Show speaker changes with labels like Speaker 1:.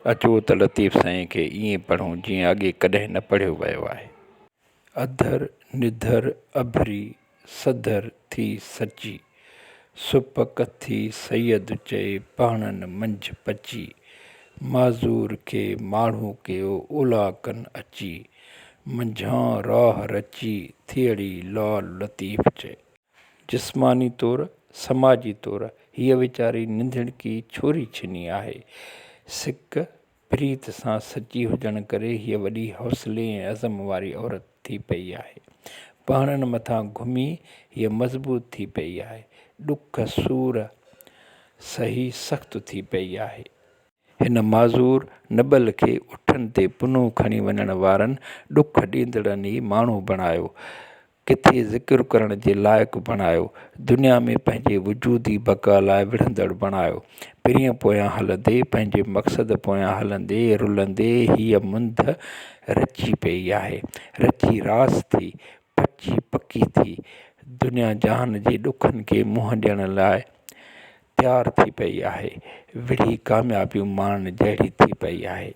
Speaker 1: अचो त लतीफ़ साईं खे ईअं पढ़ूं जीअं अॻे कॾहिं न पढ़ियो वियो आहे। अधर निधर अभरी सधर थी सची, सुप कथी सैयद चए पहाड़नि मंझि पची, माज़ूर खे माण्हू कयो उलाकनि अची, मंझां राह रची थियड़ी लाल लतीफ़ चए। जिस्मानी तौर समाजी तौर हीअ वीचारी निंधड़की छोरी छिनी आहे। सिक प्रीत सां सची हुजण करे हीअ वॾी हौसले ऐं अज़म वारी औरत थी पई आहे। पहाड़नि मथां घुमी हीअ मज़बूत थी पई आहे। ॾुख सूर सही सख़्तु थी पई आहे। हिन माज़ूर नबल खे उठनि ते पुनो खणी वञण वारनि ॾुख ॾींदड़नि ई माण्हू बणायो, किथे ज़िक्र करण जे लाइक़ु बणायो, दुनिया में पंहिंजे वजूदी बका लाइ विढ़ंदड़ बणायो। पिरीअं पोयां हलंदे पंहिंजे मक़सद पोयां हलंदे रुलंदे हीअ मुंद रची पई आहे, रची रास थी, पची पकी थी, दुनिया जहान जे ॾुखनि खे मुंहुं ॾियण लाइ तयारु थी पई आहे, विढ़ी कामयाबियूं माणण जहिड़ी थी पई आहे।